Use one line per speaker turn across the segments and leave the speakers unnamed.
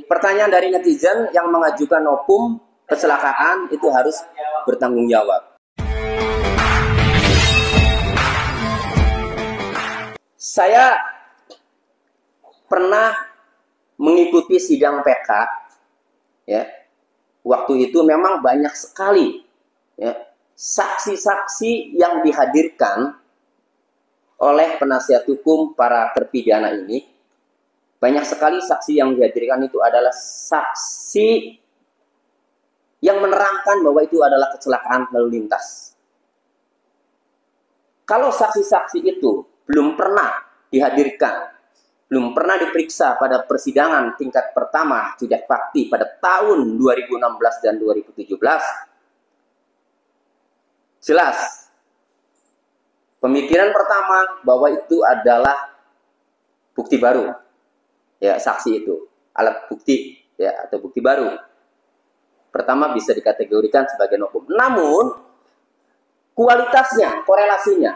Pertanyaan dari netizen yang mengajukan opum kecelakaan itu harus bertanggung jawab. Saya pernah mengikuti sidang PK, ya. Waktu itu memang banyak sekali, ya, saksi-saksi yang dihadirkan oleh penasihat hukum para terpidana ini. Banyak sekali saksi yang dihadirkan itu adalah saksi yang menerangkan bahwa itu adalah kecelakaan lalu lintas. Kalau saksi-saksi itu belum pernah dihadirkan, belum pernah diperiksa pada persidangan tingkat pertama sudah fakti pada tahun 2016 dan 2017, jelas pemikiran pertama bahwa itu adalah bukti baru, ya, saksi itu alat bukti, ya, atau bukti baru. Pertama bisa dikategorikan sebagai novum. Namun kualitasnya, korelasinya,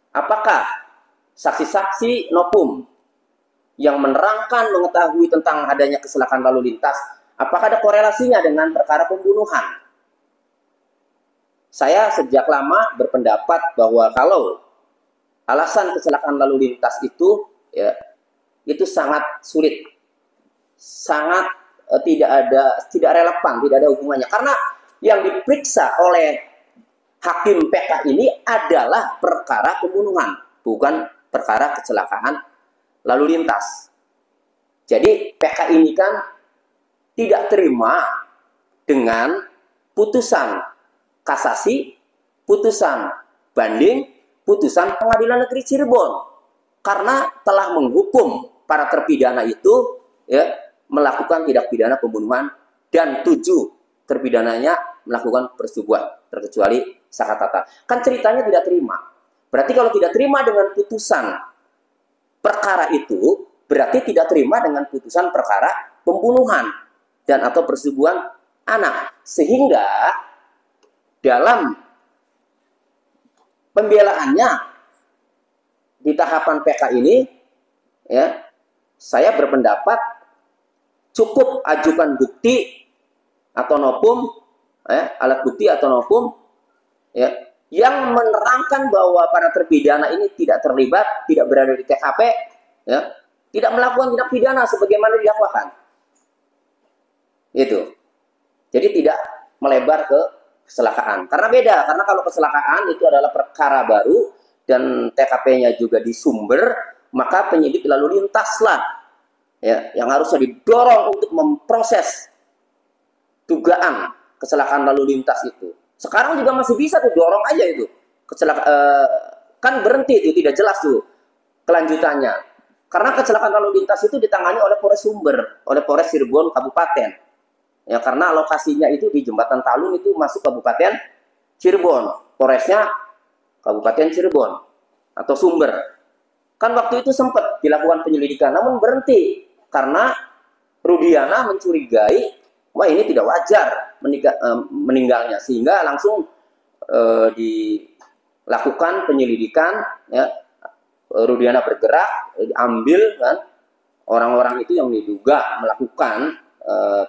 apakah saksi-saksi novum yang menerangkan, mengetahui tentang adanya kecelakaan lalu lintas, apakah ada korelasinya dengan perkara pembunuhan? Saya sejak lama berpendapat bahwa kalau alasan kecelakaan lalu lintas itu, ya, itu sangat sulit, sangat tidak relevan, tidak ada hubungannya. Karena yang diperiksa oleh hakim PK ini adalah perkara pembunuhan, bukan perkara kecelakaan lalu lintas. Jadi PK ini kan tidak terima dengan putusan kasasi, putusan banding, putusan Pengadilan Negeri Cirebon, karena telah menghukum para terpidana itu, ya, melakukan tindak pidana pembunuhan dan 7 terpidananya melakukan persetubuhan terkecuali Sakatata. Kan ceritanya tidak terima. Berarti kalau tidak terima dengan putusan perkara itu, berarti tidak terima dengan putusan perkara pembunuhan dan atau persetubuhan anak. Sehingga dalam pembelaannya di tahapan PK ini, ya, saya berpendapat cukup ajukan bukti atau novum, alat bukti atau novum, ya, yang menerangkan bahwa para terpidana ini tidak terlibat, tidak berada di TKP, ya, tidak melakukan tindak pidana sebagaimana didakwakan. Itu. Jadi tidak melebar ke kecelakaan. Karena beda, karena kalau kecelakaan itu adalah perkara baru dan TKP-nya juga di Sumber, maka penyidik lalu lintaslah, ya, yang harusnya didorong untuk memproses dugaan kecelakaan lalu lintas itu. Sekarang juga masih bisa didorong aja itu. Kan berhenti itu, tidak jelas tuh kelanjutannya. Karena kecelakaan lalu lintas itu ditangani oleh Polres Sumber, oleh Polres Cirebon Kabupaten. Ya, karena lokasinya itu di Jembatan Talun itu masuk Kabupaten Cirebon. Polresnya Kabupaten Cirebon atau Sumber. Kan waktu itu sempat dilakukan penyelidikan, namun berhenti karena Rudiana mencurigai, wah, ini tidak wajar meninggalnya, sehingga langsung dilakukan penyelidikan, ya. Rudiana bergerak, ambil kan orang-orang itu yang diduga melakukan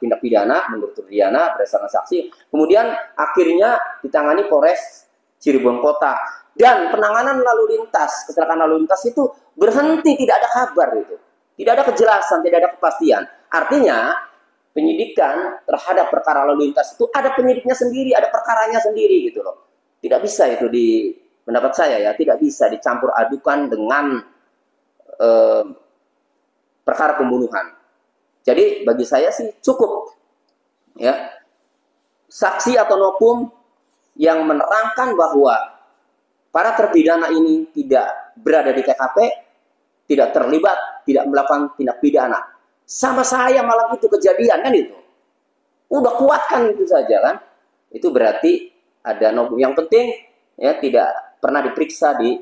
tindak pidana menurut Rudiana berdasarkan saksi. Kemudian akhirnya ditangani Polres Cirebon Kota, dan penanganan lalu lintas, kecelakaan lalu lintas itu berhenti, tidak ada kabar itu. Tidak ada kejelasan, tidak ada kepastian. Artinya penyidikan terhadap perkara lalu lintas itu ada penyidiknya sendiri, ada perkaranya sendiri gitu loh. Tidak bisa itu di pendapat saya, ya, tidak bisa dicampur adukan dengan perkara pembunuhan. Jadi bagi saya sih cukup, ya, saksi atau novum yang menerangkan bahwa para terpidana ini tidak berada di TKP, tidak terlibat, tidak melakukan tindak pidana. Sama saya malam itu kejadian kan itu. Udah kuatkan itu saja kan. Itu berarti ada novum. Yang penting, ya, tidak pernah diperiksa di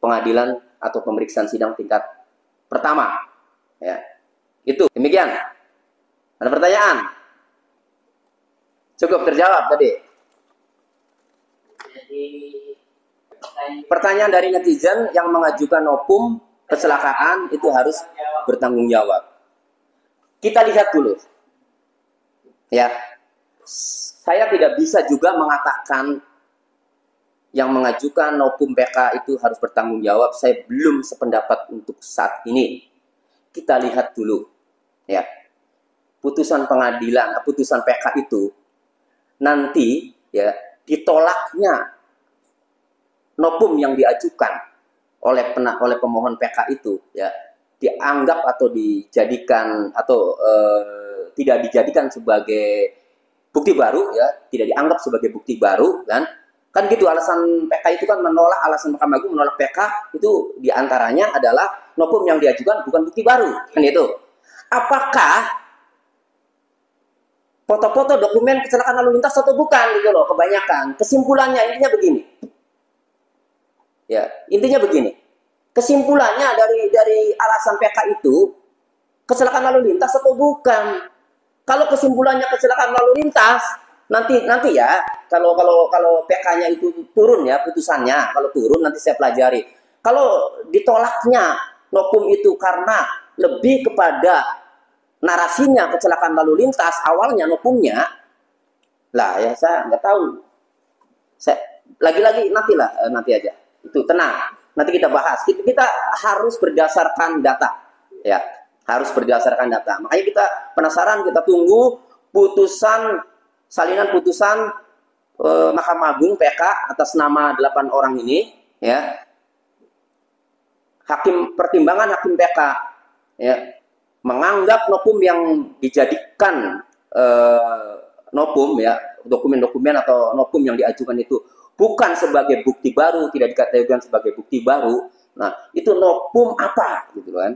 pengadilan atau pemeriksaan sidang tingkat pertama. Ya. Itu demikian. Ada pertanyaan? Cukup terjawab tadi. Pertanyaan dari netizen yang mengajukan opum kecelakaan itu harus bertanggung jawab. kita lihat dulu. Ya, saya tidak bisa juga mengatakan yang mengajukan Novum PK itu harus bertanggung jawab. Saya belum sependapat untuk saat ini. Kita lihat dulu, ya, putusan pengadilan, putusan PK itu nanti ya ditolaknya Novum yang diajukan oleh pemohon PK itu, ya, dianggap atau dijadikan atau tidak dijadikan sebagai bukti baru, ya, tidak dianggap sebagai bukti baru, kan gitu. Alasan PK itu kan menolak, alasan Mahkamah Agung menolak PK itu diantaranya adalah Novum yang diajukan bukan bukti baru, kan itu. Apakah foto-foto dokumen kecelakaan lalu lintas atau bukan gitu loh, kebanyakan. Kesimpulannya intinya begini. Ya, intinya begini. Kesimpulannya dari alasan PK itu kecelakaan lalu lintas atau bukan. Kalau kesimpulannya kecelakaan lalu lintas, nanti ya, kalau PK-nya itu turun ya putusannya, kalau turun nanti saya pelajari. Kalau ditolaknya Novum itu karena lebih kepada narasinya kecelakaan lalu lintas, awalnya Novumnya, lah ya saya nggak tahu. Saya lagi-lagi nanti aja. Itu tenang. Nanti kita bahas. Kita harus berdasarkan data, ya, harus berdasarkan data. Makanya kita penasaran, kita tunggu salinan putusan Mahkamah Agung PK atas nama 8 orang ini, ya. Pertimbangan hakim PK, ya, menganggap Novum yang dijadikan Novum, ya, dokumen-dokumen atau Novum yang diajukan itu bukan sebagai bukti baru, tidak dikategorikan sebagai bukti baru. Nah, itu Novum apa gitu kan?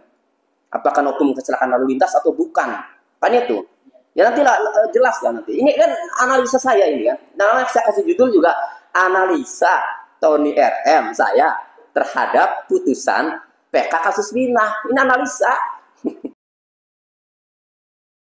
Apakah Novum kecelakaan lalu lintas atau bukan? Kan itu. Ya nanti jelas lah nanti. Ini kan analisa saya ini kan. Nah, saya kasih judul juga analisa Tony RM saya terhadap putusan PK kasus Wina. Ini analisa.